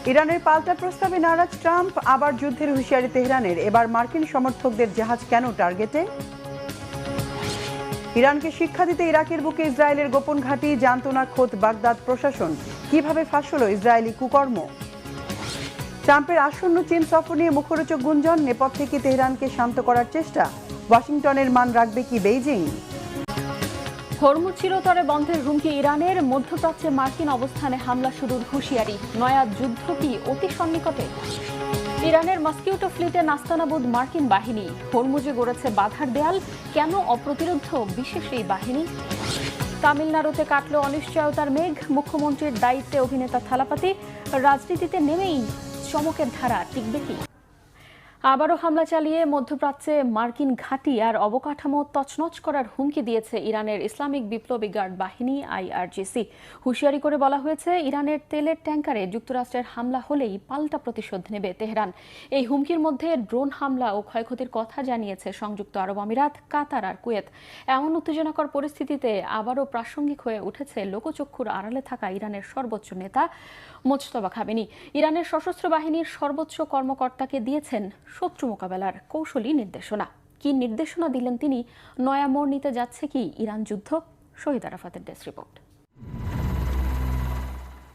ইরানের পাল্টা প্রস্তাবে নারাজ ট্রাম্প, আবার যুদ্ধের হুঁশিয়ারি তেহরানের, এবার মার্কিন সমর্থকদের জাহাজ কেন টার্গেটে? ইরানকে শিক্ষা দিতে ইরাকের বুকে ইসরায়েলের গোপন ঘাঁটি, জানত না খোদ বাগদাদ প্রশাসন। কিভাবে ফাঁস হলো ইসরায়েলি কুকর্ম? ট্রাম্পের আসন্ন চীন সফর নিয়ে মুখরোচক গুঞ্জন, নেপথ্যে কি তেহরানকে শান্ত করার চেষ্টা? ওয়াশিংটনের মান রাখবে কি বেইজিং? হরমুজ চিরতরে বন্ধের হুমকি ইরানের, মধ্যপ্রাচ্যে মার্কিন অবস্থানে হামলা শুরুর হুঁশিয়ারি, নয়া যুদ্ধ কি অতি সন্নিকটে? ইরানের মস্কিউটো ফ্লিটে নাস্তানাবুদ মার্কিন বাহিনী, হরমুজে গড়েছে বাধার দেয়াল, কেন অপ্রতিরোধ্য বিশেষ এই বাহিনী? তামিলনাড়ুতে কাটল অনিশ্চয়তার মেঘ, মুখ্যমন্ত্রীর দায়িত্বে অভিনেতা থালাপাতি, রাজনীতিতে নেমেই চমকের ধারা টিকবে কি? আবারও হামলা চালিয়ে মধ্যপ্রাচ্যে মার্কিন ঘাঁটি আর অবকাঠামো তছনছ করার হুমকি দিয়েছে ইরানের ইসলামিক বিপ্লবী গার্ড বাহিনী IRGC। হুঁশিয়ারি করে বলা হয়েছে, ইরানের তেলের ট্যাঙ্কারে যুক্তরাষ্ট্রের হামলা হলেই পাল্টা প্রতিশোধ নেবে তেহরান। এই হুমকির মধ্যে ড্রোন হামলা ও ক্ষয়ক্ষতির কথা জানিয়েছে সংযুক্ত আরব আমিরাত, কাতার আর কুয়েত। এমন উত্তেজনাকর পরিস্থিতিতে আবারও প্রাসঙ্গিক হয়ে উঠেছে লোকচক্ষুর আড়ালে থাকা ইরানের সর্বোচ্চ নেতা মোজতবা খামেনি। ইরানের সশস্ত্র বাহিনীর সর্বোচ্চ কর্মকর্তাকে দিয়েছেন শত্রু মোকাবেলার কৌশলী নির্দেশনা। কি নির্দেশনা দিলেন তিনি? নয়া মোড় নিতে যাচ্ছে কি ইরান যুদ্ধ? শহীদ আরাফাতের ডেস্ক রিপোর্ট।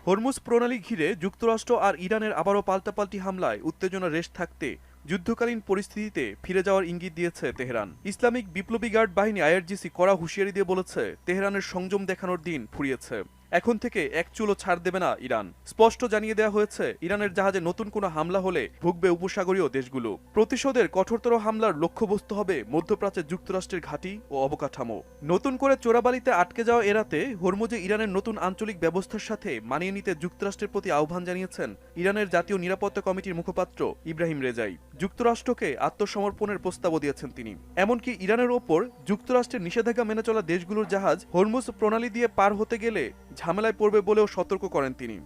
হরমুজ প্রণালী ঘিরে যুক্তরাষ্ট্র আর ইরানের আবারও পাল্টাপাল্টি হামলায় উত্তেজনা রেশ থাকতে যুদ্ধকালীন পরিস্থিতিতে ফিরে যাওয়ার ইঙ্গিত দিয়েছে তেহরান। ইসলামিক বিপ্লবী গার্ড বাহিনী IRGC কড়া হুঁশিয়ারি দিয়ে বলেছে, তেহরানের সংযম দেখানোর দিন ফুরিয়েছে। এখন থেকে এক চুলও ছাড় দেবে না ইরান। স্পষ্ট জানিয়ে দেওয়া হয়েছে, ইরানের জাহাজে নতুন কোনো হামলা হলে ভুগবে উপসাগরীয় দেশগুলো। প্রতিশোধের কঠোরতর হামলার লক্ষ্যবস্তু হবে মধ্যপ্রাচ্যের যুক্তরাষ্ট্রের ঘাঁটি ও অবকাঠামো। নতুন করে চোরাবালিতে আটকে যাওয়া এড়াতে হরমুজে ইরানের নতুন আঞ্চলিক ব্যবস্থার সাথে মানিয়ে নিতে যুক্তরাষ্ট্রের প্রতি আহ্বান জানিয়েছেন ইরানের জাতীয় নিরাপত্তা কমিটির মুখপাত্র ইব্রাহিম রেজাই। যুক্তরাষ্ট্রকে আত্মসমর্পণের প্রস্তাবও দিয়েছেন তিনি। এমনকি ইরানের ওপর যুক্তরাষ্ট্রের নিষেধাজ্ঞা মেনে চলা দেশগুলোর জাহাজ হরমুজ প্রণালী দিয়ে পার হতে গেলে ঝামেলায় পড়বে বলেও সতর্ক করেন তিনি।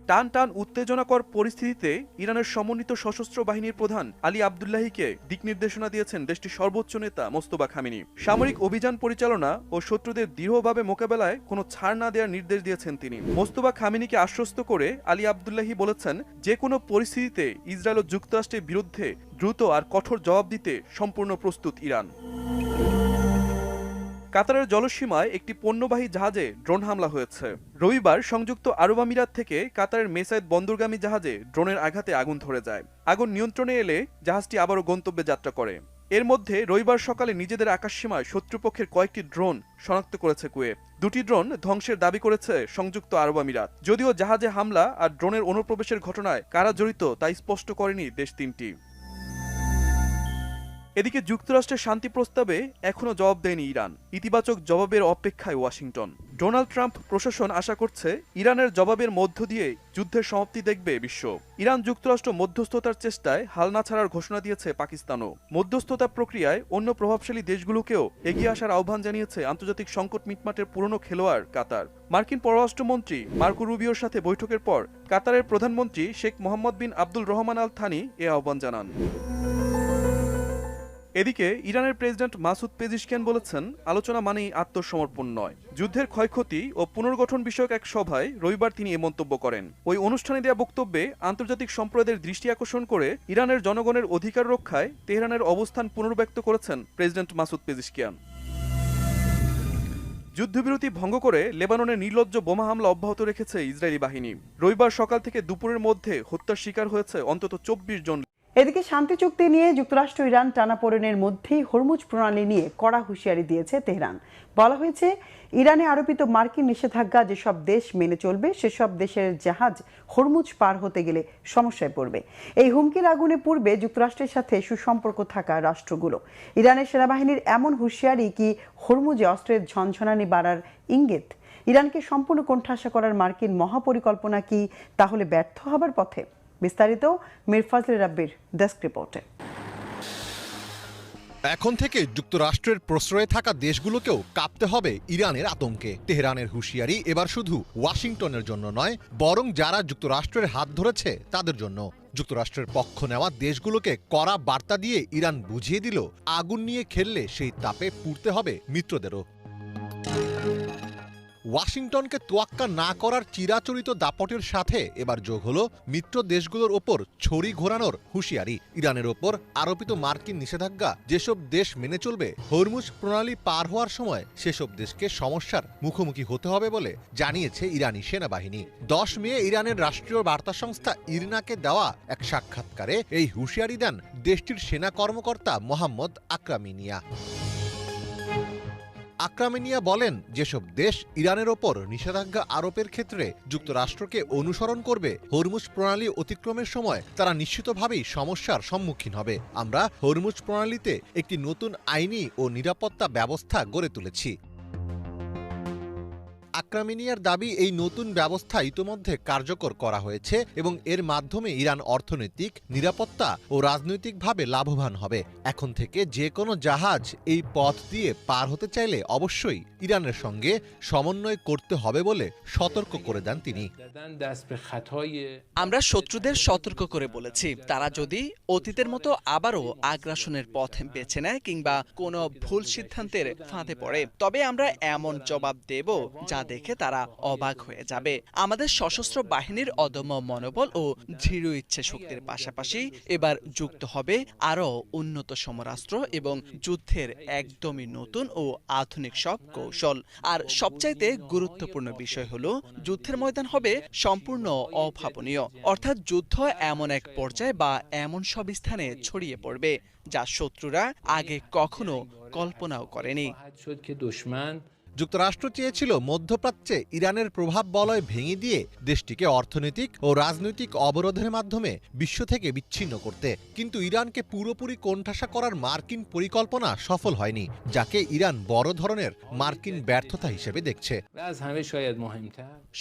টান টান উত্তেজনাকর পরিস্থিতিতে ইরানের সমন্বিত সশস্ত্র বাহিনীর প্রধান আলী আবদুল্লাহিকে দিক নির্দেশনা দিয়েছেন দেশটির সর্বোচ্চ নেতা মোজতবা খামেনি। সামরিক অভিযান পরিচালনা ও শত্রুদের দৃঢ়ভাবে মোকাবেলায় কোনো ছাড় না দেওয়ার নির্দেশ দিয়েছেন তিনি। মোজতবা খামেনিকে আশ্বস্ত করে আলী আবদুল্লাহি বলেছেন, যে কোনো পরিস্থিতিতে ইসরায়েল ও যুক্তরাষ্ট্রের বিরুদ্ধে দ্রুত আর কঠোর জবাব দিতে সম্পূর্ণ প্রস্তুত ইরান। কাতারের জলসীমায় একটি পণ্যবাহী জাহাজে ড্রোন হামলা হয়েছে। রবিবার সংযুক্ত আরব আমিরাত থেকে কাতারের মেসাইদ বন্দরগামী জাহাজে ড্রোনের আঘাতে আগুন ধরে যায়। আগুন নিয়ন্ত্রণে এলে জাহাজটি আবারও গন্তব্যে যাত্রা করে। এর মধ্যে রবিবার সকালে নিজেদের আকাশসীমায় শত্রুপক্ষের কয়েকটি ড্রোন শনাক্ত করেছে কুয়েত। দুটি ড্রোন ধ্বংসের দাবি করেছে সংযুক্ত আরব আমিরাত। যদিও জাহাজে হামলা আর ড্রোনের অনুপ্রবেশের ঘটনায় কারা জড়িত তা স্পষ্ট করেনি দেশ তিনটি। এদিকে যুক্তরাষ্ট্রের শান্তি প্রস্তাবে এখনও জবাব দেয়নি ইরান। ইতিবাচক জবাবের অপেক্ষায় ওয়াশিংটন। ডোনাল্ড ট্রাম্প প্রশাসন আশা করছে, ইরানের জবাবের মধ্য দিয়ে যুদ্ধের সমাপ্তি দেখবে বিশ্ব। ইরান যুক্তরাষ্ট্র মধ্যস্থতার চেষ্টায় হাল না ছাড়ার ঘোষণা দিয়েছে পাকিস্তানও। মধ্যস্থতা প্রক্রিয়ায় অন্য প্রভাবশালী দেশগুলোকেও এগিয়ে আসার আহ্বান জানিয়েছে আন্তর্জাতিক সংকট মিটমাটের পুরনো খেলোয়াড় কাতার। মার্কিন পররাষ্ট্রমন্ত্রী মার্কো রুবিওর সাথে বৈঠকের পর কাতারের প্রধানমন্ত্রী শেখ মোহাম্মদ বিন আব্দুল রহমান আল থানি এ আহ্বান জানান। এদিকে ইরানের প্রেসিডেন্ট মাসুদ পেজিশকিয়ান বলেছেন, আলোচনা মানেই আত্মসমর্পণ নয়। যুদ্ধের ক্ষয়ক্ষতি ও পুনর্গঠন বিষয়ক এক সভায় রবিবার তিনি এ মন্তব্য করেন। ওই অনুষ্ঠানে দেওয়া বক্তব্যে আন্তর্জাতিক সম্প্রদায়ের দৃষ্টি আকর্ষণ করে ইরানের জনগণের অধিকার রক্ষায় তেহরানের অবস্থান পুনর্ব্যক্ত করেছেন প্রেসিডেন্ট মাসুদ পেজিশকিয়ান। যুদ্ধবিরতি ভঙ্গ করে লেবাননে নির্লজ্জ বোমা হামলা অব্যাহত রেখেছে ইসরায়েলি বাহিনী। রবিবার সকাল থেকে দুপুরের মধ্যে হত্যার শিকার হয়েছে অন্তত 24 জন। এদিকে শান্তি চুক্তি নিয়ে যুক্তরাষ্ট্র ইরান টানাপোড়েনের মধ্যেই হরমুজ প্রণালী নিয়ে কড়া হুঁশিয়ারি দিয়েছে তেহরান। বলা হয়েছে, ইরানে আরোপিত মার্কিন নিষেধাজ্ঞা যেসব দেশ মেনে চলবে সেসব দেশের জাহাজ হরমুজ পার হতে গেলে সমস্যায় পড়বে। এই হুমকির আগুনে পূর্বে যুক্তরাষ্ট্রের সাথে সুসম্পর্ক থাকা রাষ্ট্রগুলো। ইরানের সেনাবাহিনীর এমন হুঁশিয়ারি কি হরমুজে অস্ত্রের ঝনঝনানি বাড়ার ইঙ্গিত? ইরানকে সম্পূর্ণ কোণঠাসা করার মার্কিন মহাপরিকল্পনা কি তাহলে ব্যর্থ হবার পথে? বিস্তারিত মীর ফাজলে রাব্বির ডেস্ক রিপোর্টে। এখন থেকে যুক্তরাষ্ট্রের প্রশ্রয়ে থাকা দেশগুলোকেও কাঁপতে হবে ইরানের আতঙ্কে। তেহরানের হুঁশিয়ারি এবার শুধু ওয়াশিংটনের জন্য নয়, বরং যারা যুক্তরাষ্ট্রের হাত ধরেছে তাদের জন্য। যুক্তরাষ্ট্রের পক্ষ নেওয়া দেশগুলোকে কড়া বার্তা দিয়ে ইরান বুঝিয়ে দিল, আগুন নিয়ে খেললে সেই তাপে পুড়তে হবে মিত্রদেরও। ওয়াশিংটনকে তোয়াক্কা না করার চিরাচরিত দাপটের সাথে এবার যোগ হলো মিত্র দেশগুলোর ওপর ছড়ি ঘোরানোর হুঁশিয়ারি। ইরানের ওপর আরোপিত মার্কিন নিষেধাজ্ঞা যেসব দেশ মেনে চলবে, হরমুজ প্রণালী পার হওয়ার সময় সেসব দেশকে সমস্যার মুখোমুখি হতে হবে বলে জানিয়েছে ইরানি সেনাবাহিনী। 10 মে ইরানের রাষ্ট্রীয় বার্তা সংস্থা ইরনাকে দেওয়া এক সাক্ষাৎকারে এই হুঁশিয়ারি দেন দেশটির সেনা কর্মকর্তা মোহাম্মদ আকরামিনিয়া। আকরামিনিয়া বলেন, যেসব দেশ ইরানের ওপর নিষেধাজ্ঞা আরোপের ক্ষেত্রে যুক্তরাষ্ট্রকে অনুসরণ করবে, হরমুজ প্রণালী অতিক্রমের সময় তারা নিশ্চিতভাবেই সমস্যার সম্মুখীন হবে। আমরা হরমুজ প্রণালীতে একটি নতুন আইনি ও নিরাপত্তা ব্যবস্থা গড়ে তুলেছি। আকরামিনিয়ার দাবি, এই নতুন ব্যবস্থা ইতোমধ্যে কার্যকর করা হয়েছে এবং এর মাধ্যমে ইরান অর্থনৈতিক, নিরাপত্তা ও রাজনৈতিকভাবে লাভবান হবে। এখন থেকে যে কোনো জাহাজ এই পথ দিয়ে পার হতে চাইলে অবশ্যই ইরানের সঙ্গে সমন্বয় করতে হবে বলে সতর্ক করে দেন তিনি। আমরা শত্রুদের সতর্ক করে বলেছি, তারা যদি অতীতের মতো আবারও আগ্রাসনের পথ বেছে নেয় কিংবা কোনো ভুল সিদ্ধান্তের ফাঁদে পড়ে, তবে আমরা এমন জবাব দেব যা দেখে তারা অবাক হয়ে যাবে। আমাদের সশস্ত্র বাহিনীর অদম্য মনোবল ও দৃঢ় ইচ্ছে শক্তির পাশাপাশি এবার যুক্ত হবে আরও উন্নত সমরাস্ত্র এবং যুদ্ধের একদমই নতুন ও আধুনিক সব কৌশল। আর সবচাইতে গুরুত্বপূর্ণ বিষয় হলো, যুদ্ধের ময়দান হবে সম্পূর্ণ অভাবনীয়, অর্থাৎ যুদ্ধ এমন এক পর্যায়ে বা এমন সব স্থানে ছড়িয়ে পড়বে যা শত্রুরা আগে কখনো কল্পনাও করেনি। যুক্তরাষ্ট্র চেয়েছিল মধ্যপ্রাচ্যে ইরানের প্রভাব বলয় ভেঙে দিয়ে দেশটিকে অর্থনৈতিক ও রাজনৈতিক অবরোধের মাধ্যমে বিশ্ব থেকে বিচ্ছিন্ন করতে, কিন্তু ইরানকে পুরোপুরি কোণঠাসা করার মার্কিন পরিকল্পনা সফল হয়নি, যাকে ইরান বড় ধরনের মার্কিন ব্যর্থতা হিসেবে দেখছে।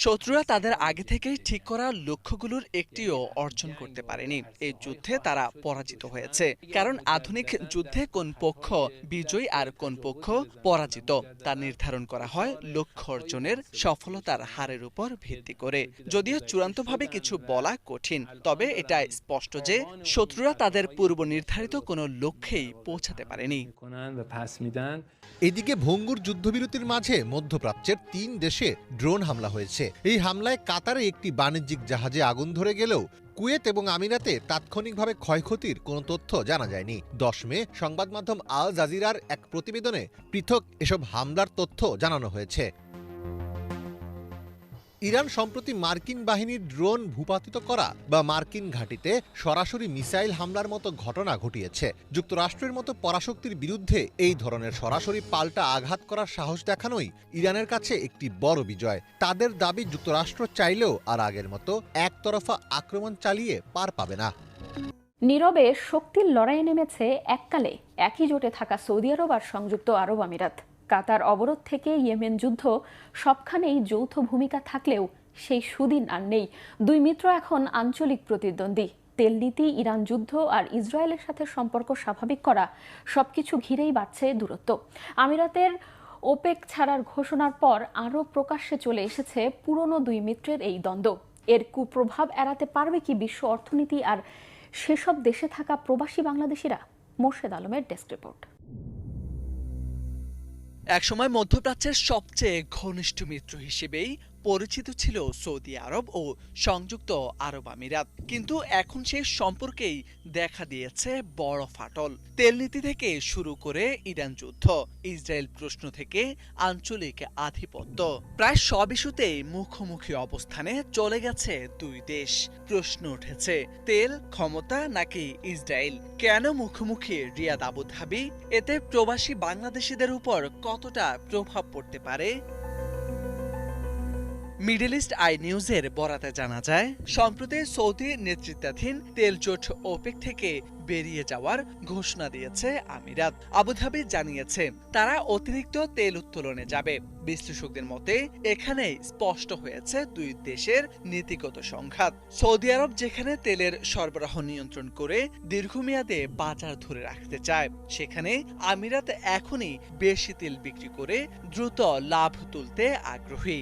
শত্রুরা তাদের আগে থেকেই ঠিক করা লক্ষ্যগুলোর একটিও অর্জন করতে পারেনি। এই যুদ্ধে তারা পরাজিত হয়েছে, কারণ আধুনিক যুদ্ধে কোন পক্ষ বিজয়ী আর কোন পক্ষ পরাজিত তা নির্ধারণ করা হয় লক্ষ্য অর্জনের সফলতার হারের উপর ভিত্তি করে। যদিও চূড়ান্তভাবে কিছু বলা কঠিন, তবে এটা স্পষ্ট যে শত্রুরা তাদের পূর্ব নির্ধারিত কোনো লক্ষ্যেই পৌঁছাতে পারেনি। এদিকে ভঙ্গুর যুদ্ধবিরতির মাঝে মধ্যপ্রাচ্যের 3 দেশে ড্রোন হামলা হয়েছে। এই হামলায় কাতারে একটি বাণিজ্যিক জাহাজে আগুন ধরে গেলেও কুয়েত এবং আমিরাতে তাৎক্ষণিকভাবে ক্ষয়ক্ষতির কোনো তথ্য জানা যায়নি। 10 মে সংবাদ মাধ্যম আল জাজিরার এক প্রতিবেদনে পৃথক এসব হামলার তথ্য জানানো হয়েছে। ইরান সম্প্রতি মার্কিন বাহিনীর ড্রোন ভূপাতিত করা বা মার্কিন ঘাঁটিতে সরাসরি মিসাইল হামলার মতো ঘটনা ঘটিয়েছে। যুক্তরাষ্ট্রের মতো পরাশক্তির বিরুদ্ধে এই ধরনের সরাসরি পাল্টা আঘাত করার সাহস দেখানোই ইরানের কাছে একটি বড় বিজয়। তাদের দাবি, যুক্তরাষ্ট্র চাইলেও আর আগের মতো একতরফা আক্রমণ চালিয়ে পার পাবে না। নীরবে শক্তির লড়াইয়ে নেমেছে এককালে একই জোটে থাকা সৌদি আরব আর সংযুক্ত আরব আমিরাত। কাতার অবরোধ থেকে ইয়েমেন যুদ্ধ, সবখানেই যৌথ ভূমিকা থাকলেও সেই সুদিন আর নেই। দুই মিত্র এখন আঞ্চলিক প্রতিদ্বন্দ্বী। তেল নীতি, ইরান যুদ্ধ আর ইসরায়েলের সাথে সম্পর্ক স্বাভাবিক করা, সবকিছু ঘিরেই বাড়ছে দূরত্ব। আমিরাতের ওপেক ছাড়ার ঘোষণার পর আরও প্রকাশ্যে চলে এসেছে পুরনো দুই মিত্রের এই দ্বন্দ্ব। এর কুপ্রভাব এড়াতে পারবে কি বিশ্ব অর্থনীতি আর সেসব দেশে থাকা প্রবাসী বাংলাদেশিরা? মোর্শেদ আলমের ডেস্ক রিপোর্ট। একসময় মধ্যপ্রাচ্যের সবচেয়ে ঘনিষ্ঠ মিত্র হিসেবেই পরিচিত ছিল সৌদি আরব ও সংযুক্ত আরব আমিরাত, কিন্তু এখন সেই সম্পর্কেই দেখা দিয়েছে বড় ফাটল। তেল নীতি থেকে শুরু করে ইরান যুদ্ধ, ইসরায়েল প্রশ্ন থেকে আঞ্চলিক আধিপত্য, প্রায় সব ইস্যুতেই মুখোমুখি অবস্থানে চলে গেছে দুই দেশ। প্রশ্ন উঠেছে, তেল, ক্ষমতা নাকি ইসরায়েল? কেন মুখোমুখি রিয়াদ, আবুধাবি? এতে প্রবাসী বাংলাদেশিদের উপর কতটা প্রভাব পড়তে পারে? মিডল ইস্ট আই নিউজের বরাতে জানা যায়, সম্প্রতি সৌদি নেতৃত্বাধীন তেল জোট ওপেক থেকে বেরিয়ে যাওয়ার ঘোষণা দিয়েছে আমিরাত। আবুধাবি জানিয়েছে তারা অতিরিক্ত তেল উত্তোলনে যাবে। বিশ্লেষকদের মতে এখানে স্পষ্ট হয়েছে দুই দেশের নীতিগত সংঘাত। সৌদি আরব যেখানে তেলের সরবরাহ নিয়ন্ত্রণ করে দীর্ঘমেয়াদে বাজার ধরে রাখতে চায়, সেখানে আমিরাত এখনই বেশি তেল বিক্রি করে দ্রুত লাভ তুলতে আগ্রহী।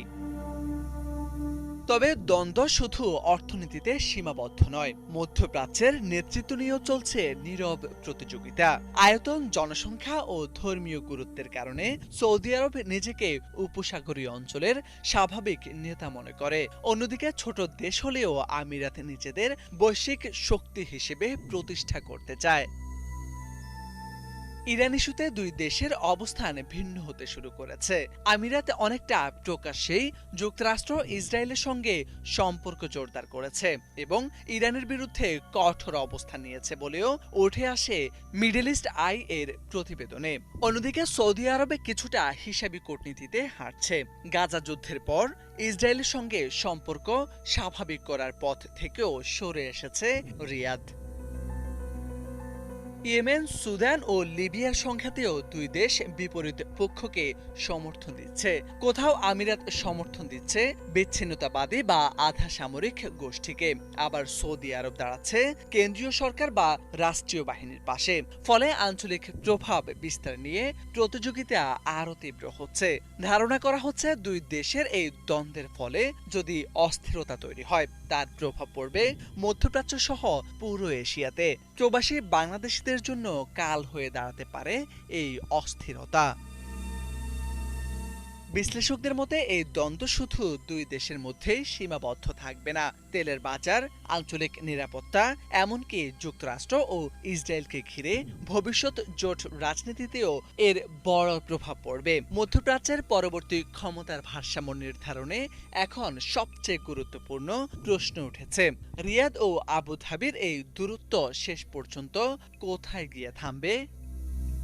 তবে দ্বন্দ্ব শুধু অর্থনীতিতে সীমাবদ্ধ নয়, মধ্যপ্রাচ্যের নেতৃত্ব নিয়েও চলছে নীরব প্রতিযোগিতা। আয়তন, জনসংখ্যা ও ধর্মীয় গুরুত্বের কারণে সৌদি আরব নিজেকে উপসাগরীয় অঞ্চলের স্বাভাবিক নেতা মনে করে। অন্যদিকে ছোট দেশ হলেও আমিরাত নিজেদের বৈশ্বিক শক্তি হিসেবে প্রতিষ্ঠা করতে চায়। ইরান ইস্যুতে দুই দেশের অবস্থান ভিন্ন হতে শুরু করেছে। আমিরাত অনেকটা প্রকাশ্যেই যুক্তরাষ্ট্র ইসরায়েলের সঙ্গে সম্পর্ক জোরদার করেছে এবং ইরানের বিরুদ্ধে কঠোর অবস্থান নিয়েছে বলেও উঠে আসে মিডল ইস্ট আই এর প্রতিবেদনে। অন্যদিকে সৌদি আরবে কিছুটা হিসাবি কূটনীতিতে হাঁটছে। গাজা যুদ্ধের পর ইসরায়েলের সঙ্গে সম্পর্ক স্বাভাবিক করার পথ থেকেও সরে এসেছে রিয়াদ। ইয়েমেন, সুদান ও লিবিয়ার সংঘাতেও দুই দেশ বিপরীত পক্ষকে সমর্থন দিচ্ছে। কোথাও আমিরাত সমর্থন দিচ্ছে বিচ্ছিন্নতাবাদী বা আধা সামরিক গোষ্ঠীকে, আবার সৌদি আরব দাঁড়াচ্ছে কেন্দ্রীয় সরকার বা রাষ্ট্রীয় বাহিনীর পাশে। ফলে আঞ্চলিক প্রভাব বিস্তার নিয়ে প্রতিযোগিতা আরও তীব্র হচ্ছে। ধারণা করা হচ্ছে দুই দেশের এই দ্বন্দ্বের ফলে যদি অস্থিরতা তৈরি হয়, তার প্রভাব পড়বে মধ্যপ্রাচ্য সহ পুরো এশিয়াতে। প্রবাসী বাংলাদেশিদের জন্য কাল হয়ে দাঁড়াতে পারে এই অস্থিরতা। বিশ্লেষকদের মতে এই দ্বন্দ্ব শুধু দুই দেশের মধ্যেই সীমাবদ্ধ থাকবে না। তেলের বাজার, আঞ্চলিক নিরাপত্তা, এমনকি যুক্তরাষ্ট্র ও ইসরায়েলকে ঘিরে ভবিষ্যৎ জোট রাজনীতিতেও এর বড় প্রভাব পড়বে। মধ্যপ্রাচ্যের পরবর্তী ক্ষমতার ভারসাম্য নির্ধারণে এখন সবচেয়ে গুরুত্বপূর্ণ প্রশ্ন উঠেছে, রিয়াদ ও আবুধাবির এই দূরত্ব শেষ পর্যন্ত কোথায় গিয়ে থামবে